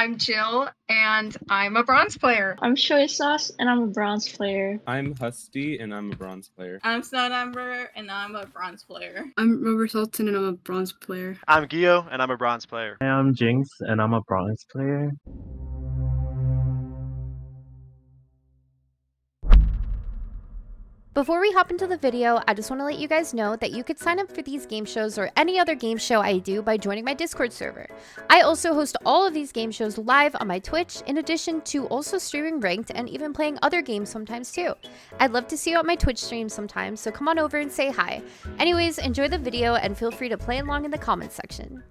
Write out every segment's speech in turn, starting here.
I'm Jill, and I'm a bronze player. I'm Soy Sauce, and I'm a bronze player. I'm Husty, and I'm a bronze player. I'm Snowdumber, and I'm a bronze player. I'm Rubber Sultan, and I'm a bronze player. I'm Gio, and I'm a bronze player. Hi, I'm Jinx, and I'm a bronze player. Before we hop into the video, I just want to let you guys know that you could sign up for these game shows or any other game show I do by joining my Discord server. I also host all of these game shows live on my Twitch, in addition to also streaming ranked and even playing other games sometimes too. I'd love to see you at my Twitch stream sometimes, so come on over and say hi. Anyways, enjoy the video and feel free to play along in the comments section.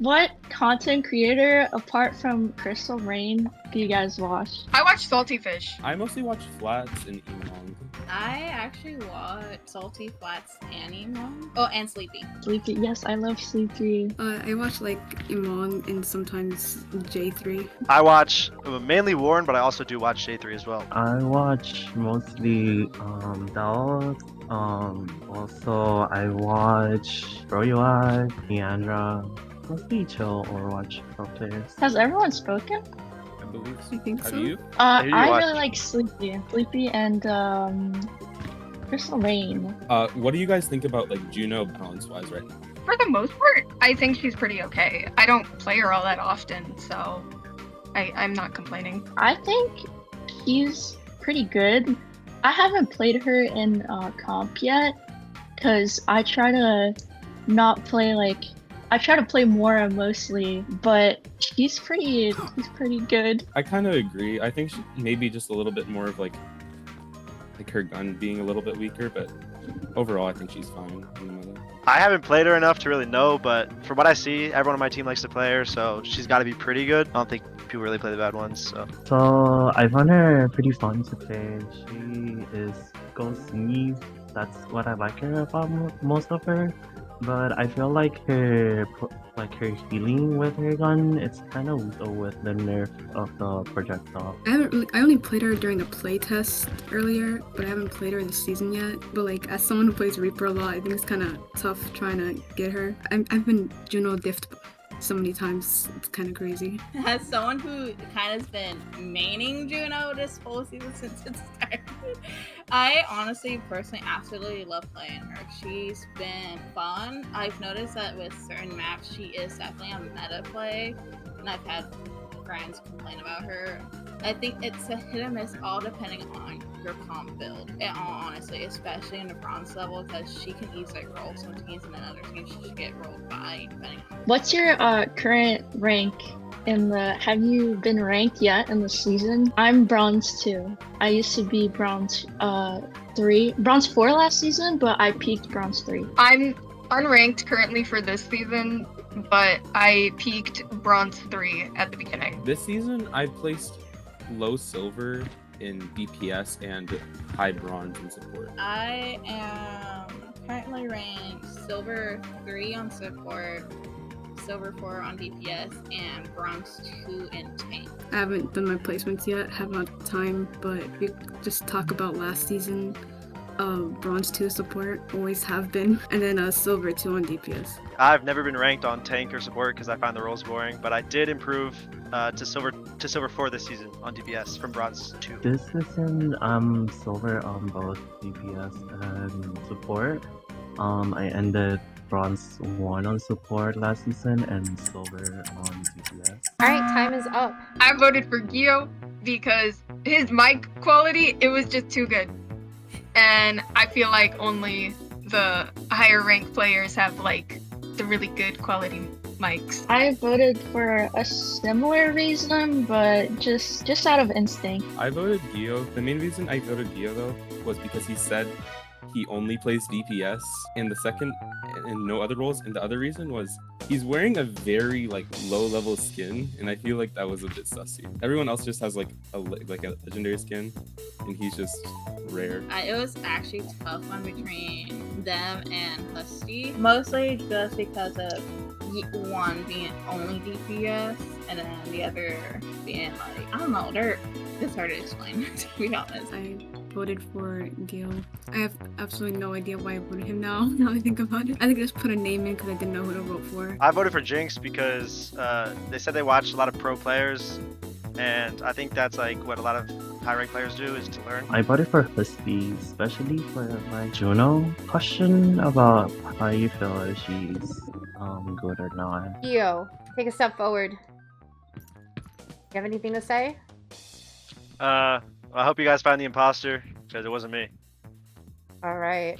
What content creator, apart from ChristalRaine, do you guys watch? I watch Salty Fish. I mostly watch Flats and Emong. I actually watch Salty Flats and Emong. Oh, and Sleepy. Sleepy, yes, I love Sleepy. I watch like Imong and sometimes J3. I watch mainly Warren, but I also do watch J3 as well. I watch mostly Dallas. Also I watch Royoi, Leandra. Mostly chill Overwatch pro players. Has everyone spoken? I believe so. I think Have so. you? Who do you I watch? really like Sleepy and ChristalRaine. What do you guys think about like Juno balance-wise right now? For the most part, I think she's pretty okay. I don't play her all that often, so I'm not complaining. I think she's pretty good. I haven't played her in comp yet, because I try to not play like. I try to play Mora mostly, but she's pretty good. I kind of agree. I think she maybe just a little bit more of like her gun being a little bit weaker, but overall I think she's fine in the middle. I haven't played her enough to really know, but from what I see, everyone on my team likes to play her, so she's got to be pretty good. I don't think people really play the bad ones. So I found her pretty fun to play. She goes sneeze. That's what I like her about most of her. But I feel like her healing with her gun, it's kind of weak with the nerf of the projectile. I only played her during the playtest earlier, but I haven't played her this season yet. But like as someone who plays Reaper a lot, I think it's kind of tough trying to get her. I've been Juno diffed so many times, it's kind of crazy. As someone who kind of has been maining Juno this whole season since it started, I honestly, personally, absolutely love playing her. She's been fun. I've noticed that with certain maps, she is definitely a meta play, and I've had friends complain about her. I think it's a hit or miss, all depending on your comp build. And honestly, especially in the bronze level, because she can easily roll some teams, and then other teams she should get rolled by, depending on. What's your current rank in the? Have you been ranked yet in the season? I'm bronze 2. I used to be bronze 3, bronze 4 last season, but I peaked bronze 3. I'm unranked currently for this season, but I peaked bronze 3 at the beginning. This season I placed low silver in DPS and high bronze in support. I am currently ranked silver 3 on support, silver 4 on DPS, and bronze 2 in tank. I haven't done my placements yet, have not time, but we just talk about last season. Bronze 2 support, always have been, and then silver 2 on DPS. I've never been ranked on tank or support because I find the roles boring, but I did improve to silver 4 this season on DPS from bronze 2. This season, I'm silver on both DPS and support. I ended bronze 1 on support last season and silver on DPS. Alright, time is up. I voted for Gio because his mic quality, it was just too good. And I feel like only the higher ranked players have like the really good quality mics. I voted for a similar reason, but just out of instinct. I voted Gio. The main reason I voted Gio though was because he said he only plays DPS in the second and no other roles, and the other reason was he's wearing a very like low level skin, and I feel like that was a bit sussy. Everyone else just has like a legendary skin, and he's just rare. It was actually a tough one between them and Husty, mostly just because of one being only DPS, and then the other being like, I don't know, it's hard to explain, to be honest. I voted for Gil. I have absolutely no idea why I voted him now. Now I think about it. I think I just put a name in because I didn't know who to vote for. I voted for Jinx because they said they watched a lot of pro players, and I think that's like what a lot of high rank players do, is to learn. I voted for Husky, especially for my Juno question about how you feel if she's good or not. Gio, take a step forward. You have anything to say? I hope you guys find the imposter, because it wasn't me. All right.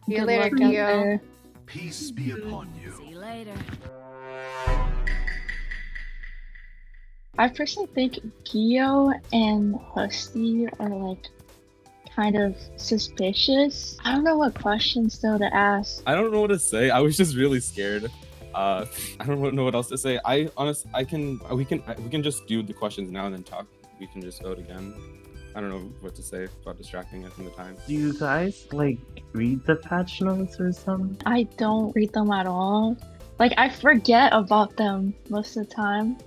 See you Good later, luck out Gio. there. Peace be upon you. See you later. I personally think Gio and Husky are like kind of suspicious. I don't know what questions though to ask. I don't know what to say. I was just really scared. I don't know what else to say. We can just do the questions now and then talk. We can just vote again. I don't know what to say about distracting it from the time. Do you guys like read the patch notes or something? I don't read them at all. Like I forget about them most of the time.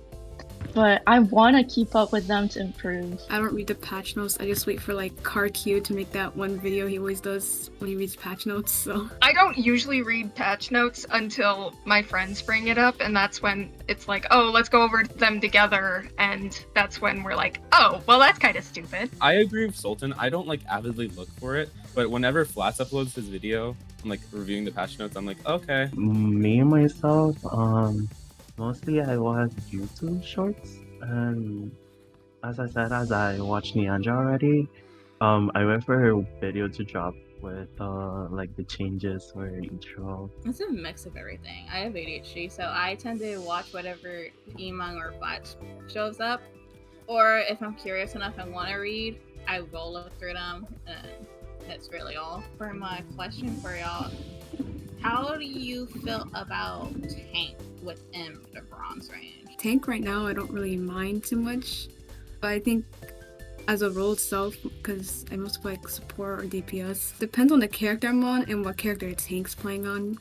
But I want to keep up with them to improve. I don't read the patch notes. I just wait for like CarQ to make that one video he always does when he reads patch notes. So I don't usually read patch notes until my friends bring it up, and that's when it's like, oh, let's go over them together, and that's when we're like, oh, well, that's kind of stupid. I agree with Sultan. I don't like avidly look for it, but whenever Flats uploads his video, I'm like reviewing the patch notes. I'm like, okay. Me myself, mostly I watch YouTube shorts, and as I said, as I watched Neandra already, I wait for her video to drop with like the changes for each role. It's a mix of everything. I have ADHD, so I tend to watch whatever Emong or Flash shows up, or if I'm curious enough and want to read, I will look through them, and that's really all. For my question for y'all, how do you feel about Tank within the bronze range? tank right now I don't really mind too much, but I think as a role itself, because I mostly play like support or DPS, depends on the character I'm on and what character tank's playing on,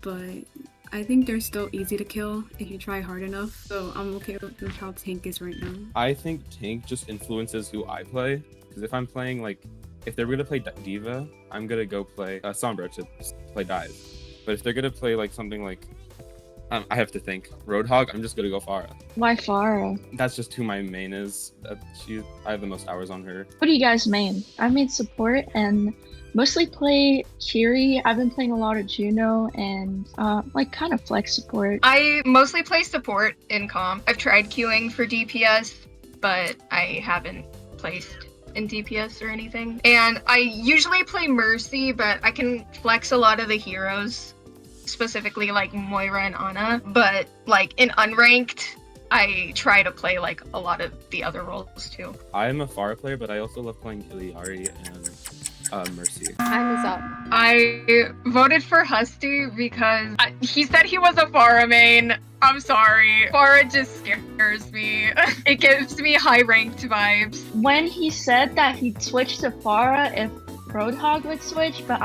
but I think they're still easy to kill if you try hard enough, so I'm okay with how tank is right now. I think tank just influences who I play, because if I'm playing like, if they're gonna play Diva, I'm gonna go play Sombra to play dive. But if they're gonna play like something like, I have to think, Roadhog, I'm just gonna go Pharah. Why Farah? That's just who my main is. I have the most hours on her. What do you guys main? I made support and mostly play Kiri. I've been playing a lot of Juno and like kind of flex support. I mostly play support in comp. I've tried queuing for DPS, but I haven't placed in DPS or anything. And I usually play Mercy, but I can flex a lot of the heroes, specifically like Moira and Ana. But like in unranked, I try to play like a lot of the other roles too. I'm a Pharah player, but I also love playing Iliari and Mercy. Time is up. I voted for Husty because he said he was a Pharah main. I'm sorry. Pharah just scares me. It gives me high ranked vibes. When he said that he'd switch to Farah if Roadhog would switch, but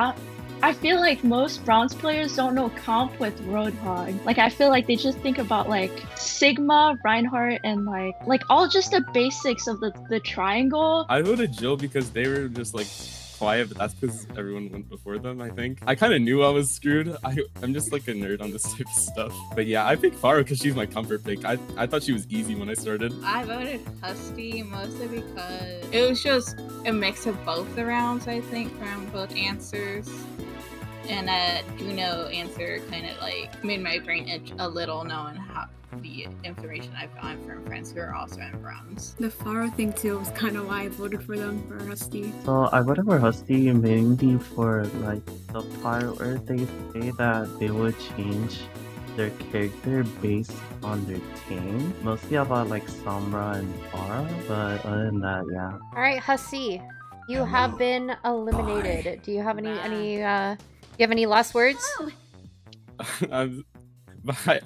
I feel like most bronze players don't know comp with Roadhog. Like I feel like they just think about like Sigma, Reinhardt, and like all just the basics of the triangle. I voted Jill because they were just like quiet, but that's because everyone went before them, I think. I kind of knew I was screwed. I'm just like a nerd on this type of stuff. But yeah, I picked Pharah because she's my comfort pick. I thought she was easy when I started. I voted Husky mostly because it was just a mix of both the rounds, I think, from both answers. And that Juno answer kind of like made my brain itch a little, knowing how the information I've gotten from friends who are also in bronze. The Pharah thing too was kind of why I voted for them, for Husky. So I voted for Husky mainly for like the part where they say that they would change their character based on their team. Mostly about like Sombra and Pharah, but other than that, yeah. All right, Hussy, you have been eliminated. Do you have any last words? Bye.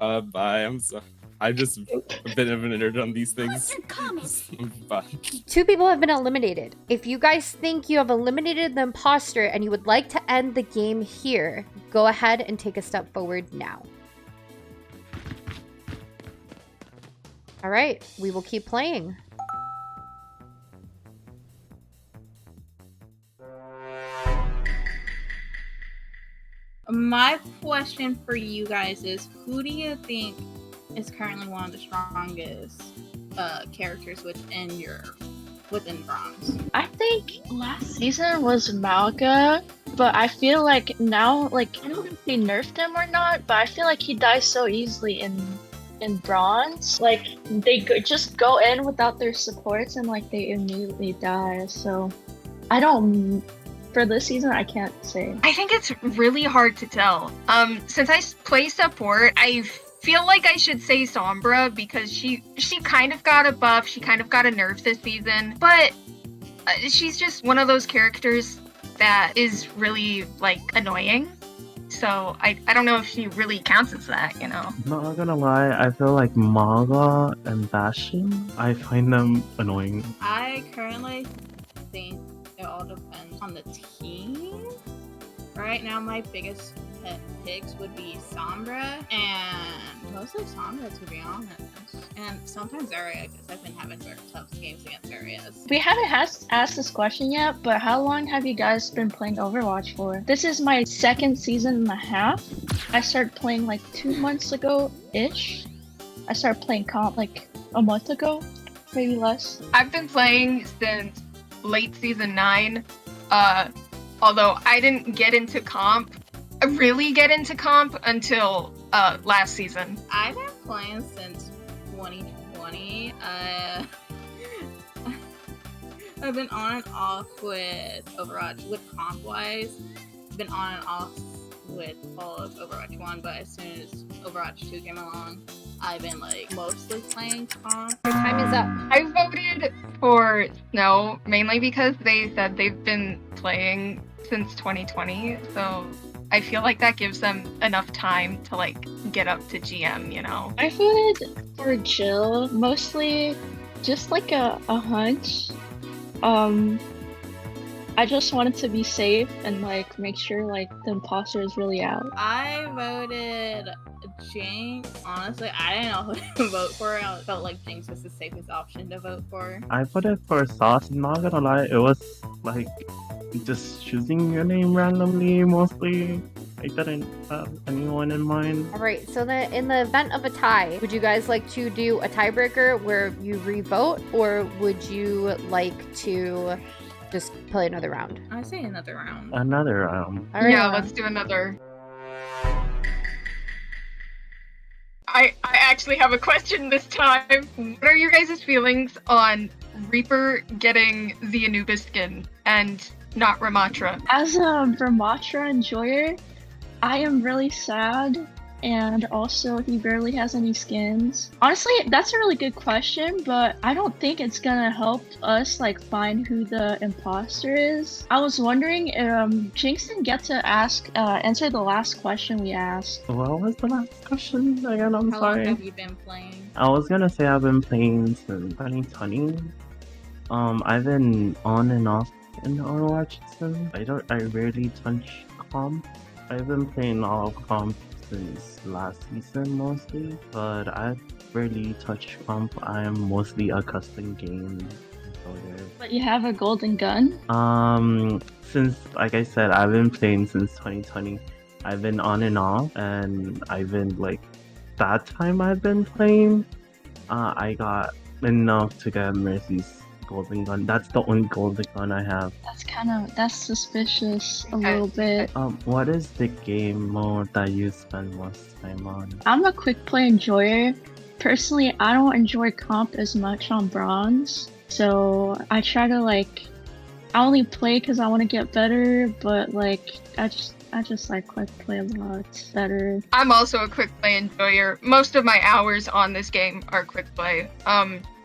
Bye. I'm sorry. I just a bit of an nerd on these things. Bye. 2 people have been eliminated. If you guys think you have eliminated the imposter and you would like to end the game here, go ahead and take a step forward now. All right, we will keep playing. My question for you guys is, who do you think is currently one of the strongest characters within Bronze? I think last season was Malga, but I feel like now, like, I don't know if they nerfed him or not, but I feel like he dies so easily in Bronze. Like, they just go in without their supports and like they immediately die. So I don't. For this season, I can't say. I think it's really hard to tell. Since I play support, I feel like I should say Sombra because she kind of got a buff, she kind of got a nerf this season, but she's just one of those characters that is really like annoying. So I don't know if she really counts as that, you know. Not gonna lie, I feel like Maga and Bastion, I find them annoying. I currently think it all depends on the team. Right now, my biggest pet picks would be Sombra, and mostly Sombra, to be honest. And sometimes Zarya, because I've been having very tough games against Zaryas. We haven't asked this question yet, but how long have you guys been playing Overwatch for? This is my second season and a half. I started playing like 2 months ago-ish. I started playing comp like a month ago, maybe less. I've been playing since late season 9, although I didn't get into comp, until last season. I've been playing since 2020. I've been on and off with Overwatch, with comp wise. Been on and off with all of Overwatch 1, but as soon as Overwatch 2 came along, I've been like mostly playing comp. Your time is up. I voted for Snow mainly because they said they've been playing since 2020, so I feel like that gives them enough time to like get up to GM, you know. I voted for Jill, mostly just like a hunch. I just wanted to be safe and like make sure like the imposter is really out. I voted Jinx. Honestly, I didn't know who to vote for. I felt like Jinx was the safest option to vote for. I voted for Sauce, not gonna lie, it was like just choosing your name randomly mostly. I didn't have anyone in mind. All right, so then in the event of a tie, would you guys like to do a tiebreaker where you re-vote, or would you like to just play another round? I say another round. Another round. All right. Yeah, let's do another. I actually have a question this time. What are your guys' feelings on Reaper getting the Anubis skin and not Ramatra? As a Ramatra enjoyer, I am really sad, and also he barely has any skins. Honestly, that's a really good question, but I don't think it's gonna help us like find who the imposter is. I was wondering if Jinx didn't get to answer the last question we asked. What was the last question again? I'm How sorry. long have you been playing? I was gonna say I've been playing since 2020. I've been on and off in Overwatch since. I rarely touch comp. I've been playing all of comp since last season mostly, but I've rarely touched comp. I am mostly a custom game enjoyer. But you have a golden gun? Since like I said, I've been playing since 2020. I've been on and off, and I've been like that time I've been playing, I got enough to get Mercy's golden gun. That's the only golden gun I have. That's suspicious a little bit. What is the game mode that you spend most time on? I'm a quick play enjoyer. Personally, I don't enjoy comp as much on bronze, so I try to like, I only play because I want to get better, but like I just like quick play a lot better. I'm also a quick play enjoyer. Most of my hours on this game are quick play.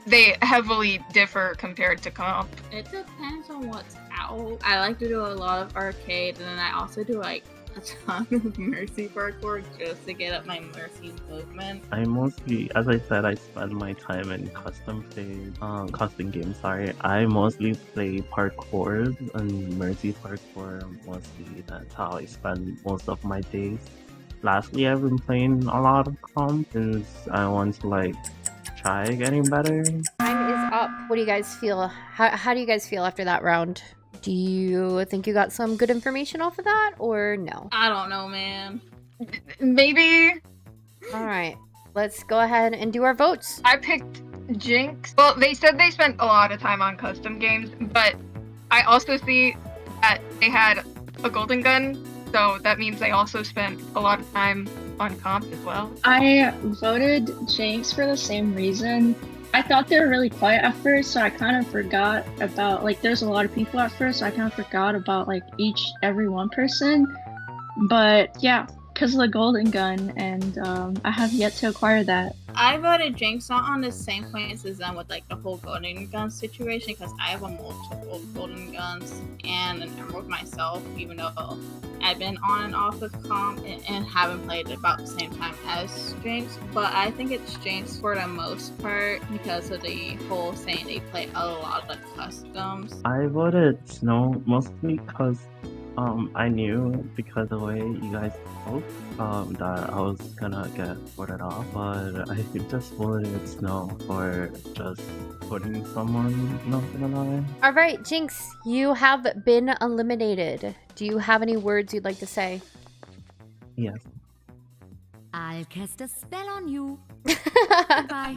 They heavily differ compared to comp. It depends on what's out. I like to do a lot of arcade, and then I also do like a ton of Mercy parkour just to get up my Mercy movement. I mostly, as I said, I spend my time in custom games. Sorry, I mostly play parkour and Mercy parkour. Mostly, that's how I spend most of my days. Lastly, I've been playing a lot of comp since I want to like try getting better. Time is up. What do you guys feel? How do you guys feel after that round? Do you think you got some good information off of that, or no? I don't know, man. Maybe. All right, let's go ahead and do our votes. I picked Jinx. Well, they said they spent a lot of time on custom games, but I also see that they had a golden gun, so that means they also spent a lot of time on comp as well. I voted Jinx for the same reason. I thought they were really quiet at first, so I kind of forgot about, like, there's a lot of people at first, so I kind of forgot about, like, every one person. But yeah, because of the golden gun, and I have yet to acquire that. I voted Jinx not on the same points as them with like the whole golden gun situation, because I have a multiple golden guns and an emerald myself, even though I've been on and off with comp and haven't played at about the same time as Jinx. But I think it's Jinx for the most part because of the whole saying they play a lot of customs. I voted Snow mostly because I knew because of the way you guys spoke that I was gonna get voted off, but I just voted Snow for just putting someone not gonna lie. All right, Jinx, you have been eliminated. Do you have any words you'd like to say? Yes. I'll cast a spell on you. Bye.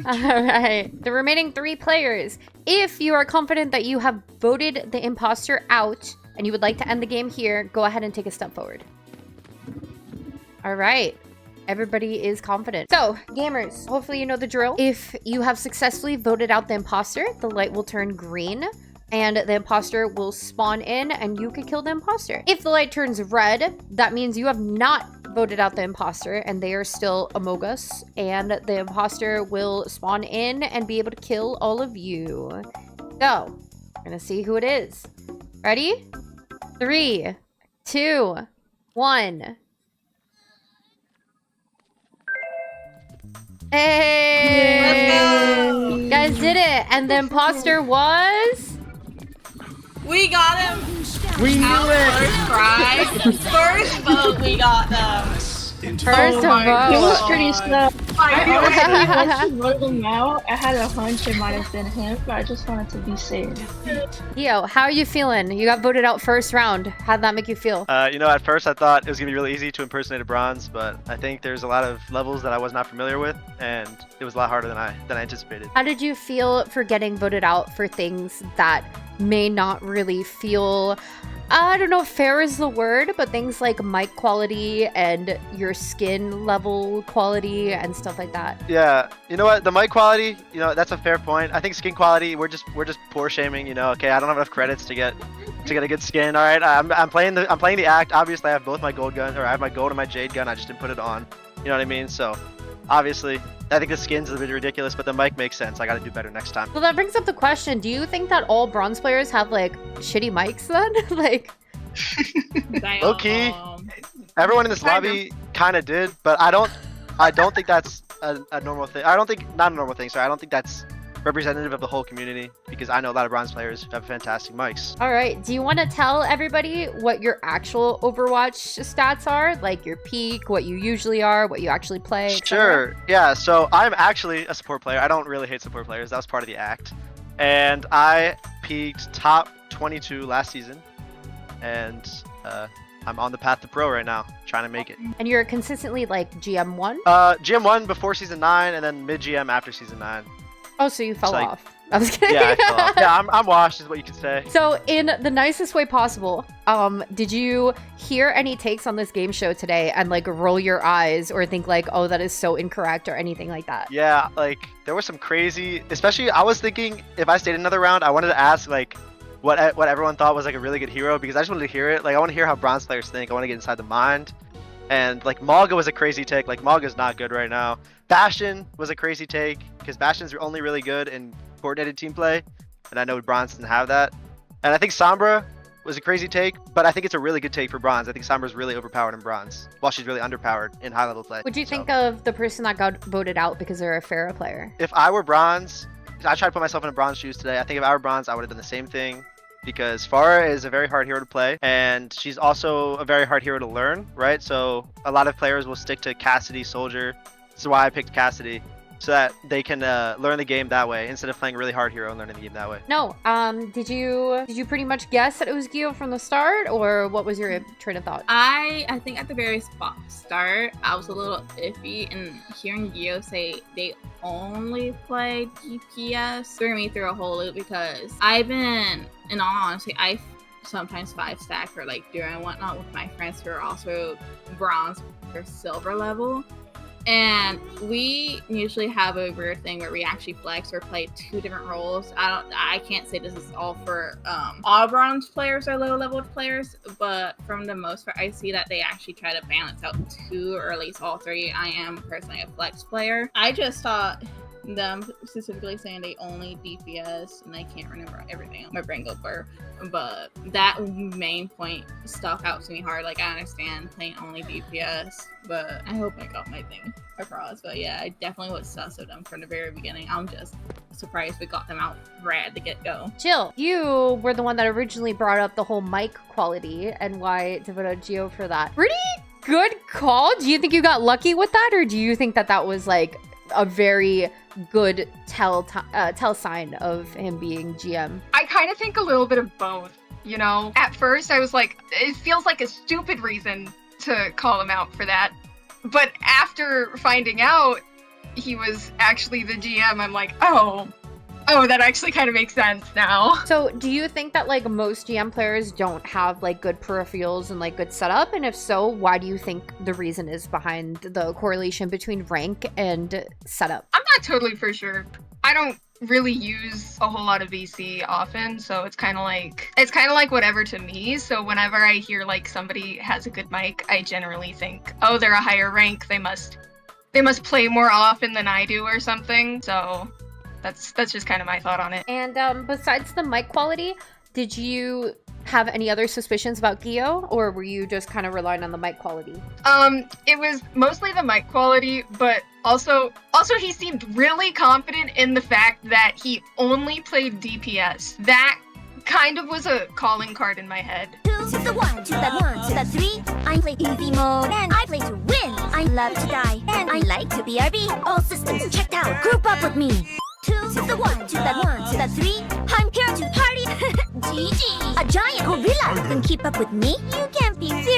All right, the remaining 3 players. If you are confident that you have voted the imposter out and you would like to end the game here, go ahead and take a step forward. All right. Everybody is confident. So, gamers, hopefully you know the drill. If you have successfully voted out the imposter, the light will turn green and the imposter will spawn in and you could kill the imposter. If the light turns red, that means you have not voted out the imposter and they are still among us, and the imposter will spawn in and be able to kill all of you. So, we're gonna see who it is. Ready? 3, 2, 1. Hey! You guys did it! And the imposter was... We got him! We knew it! First try, first vote, we got them. First It was vote. pretty slow. I Once you voted him out, I had a hunch it might have been him, but I just wanted to be safe. Yo, how are you feeling? You got voted out first round. How'd that make you feel? You know, at first I thought it was gonna be really easy to impersonate a bronze, but I think there's a lot of levels that I was not familiar with, and it was a lot harder than I anticipated. How did you feel for getting voted out for things that may not really feel, I don't know if fair is the word, but things like mic quality and your skin level quality and stuff like that? Yeah, you know what? The mic quality, you know, that's a fair point. I think skin quality, we're just poor shaming. You know, okay, I don't have enough credits to get a good skin. All right, I'm playing the act. Obviously, I have both my gold guns, or I have my gold and my jade gun. I just didn't put it on. You know what I mean? So, obviously, I think the skin's a bit ridiculous, but the mic makes sense. I got to do better next time. Well, that brings up the question: do you think that all bronze players have like shitty mics then? Like, low key, everyone in this lobby kind of did, but I don't think that's a normal thing. Not a normal thing. Sorry, I don't think that's representative of the whole community, because I know a lot of bronze players who have fantastic mics. all right, do you want to tell everybody what your actual Overwatch stats are? Like your peak, what you usually are, what you actually play, etc.? Sure. Yeah. So I'm actually a support player. I don't really hate support players. That was part of the act, and I peaked top 22 last season, and I'm on the path to pro right now, trying to make it. And you're consistently like GM1? GM1 before season 9, and then mid GM after season 9. Oh, so you fell like- off. I was kidding. Yeah, I fell off. Yeah, I'm washed, is what you could say. So, in the nicest way possible, did you hear any takes on this game show today and like roll your eyes or think like, oh, that is so incorrect or anything like that? Yeah, like there was some crazy, especially I was thinking if I stayed another round, I wanted to ask like what everyone thought was like a really good hero, because I just wanted to hear it. Like I want to hear how bronze players think. I want to get inside the mind. And like Malga was a crazy take. Like Malga's not good right now. Bastion was a crazy take, because Bastion's only really good in coordinated team play, and I know bronze doesn't have that. And I think Sombra was a crazy take, but I think it's a really good take for bronze. I think Sombra's really overpowered in bronze, while she's really underpowered in high level play. Would you think of the person that got voted out because they're a Pharah player? If I were bronze, I tried to put myself in a bronze shoes today. I think if I were bronze, I would have done the same thing, because Pharah is a very hard hero to play, and she's also a very hard hero to learn, right? So a lot of players will stick to Cassidy, Soldier. This is why I picked Cassidy. so that they can learn the game that way instead of playing a really hard hero and learning the game that way. No. Did you pretty much guess that it was Gio from the start, or what was your train of thought? I think at the very start, I was a little iffy, and hearing Gio say they only play DPS threw me through a whole loop, because I've been, in all honesty, I sometimes 5-stack or like duo and whatnot with my friends who are also bronze or silver level. And we usually have a weird thing where we actually flex or play 2 different roles. I can't say this is all for all bronze players or low level players, but from the most part, I see that they actually try to balance out 2 or at least all 3. I am personally a flex player. I just thought them specifically saying they only DPS, and I can't remember everything. My brain goes blur. But that main point stuck out to me hard. Like, I understand playing only DPS, but I hope I got my thing across. But yeah, I definitely was sus of them from the very beginning. I'm just surprised we got them out rad to get go. Jill, you were the one that originally brought up the whole mic quality and why to vote Gio for that. Pretty good call. Do you think you got lucky with that, or do you think that that was like a very good tell sign of him being GM? I kind of think a little bit of both, you know? At first, I was like, it feels like a stupid reason to call him out for that. But after finding out he was actually the GM, I'm like, oh, that actually kind of makes sense now. So do you think that like most GM players don't have like good peripherals and like good setup? And if so, why do you think the reason is behind the correlation between rank and setup? I'm not totally for sure. I don't really use a whole lot of VC often, so it's kind of like whatever to me. So whenever I hear like somebody has a good mic, I generally think, oh, they're a higher rank, they must play more often than I do or something. So that's just kind of my thought on it. And besides the mic quality, did you have any other suspicions about Gio, or were you just kind of relying on the mic quality? It was mostly the mic quality, but also he seemed really confident in the fact that he only played DPS. That kind of was a calling card in my head. 2 to the 1, to that 1, to that 3. I play easy mode, and I play to win. I love to die, and I like to BRB. All systems checked out, group up with me. 2 to the 1, to that 1, to that 3. I'm here to party. GG. A giant gorilla can keep up with me. You can't be serious.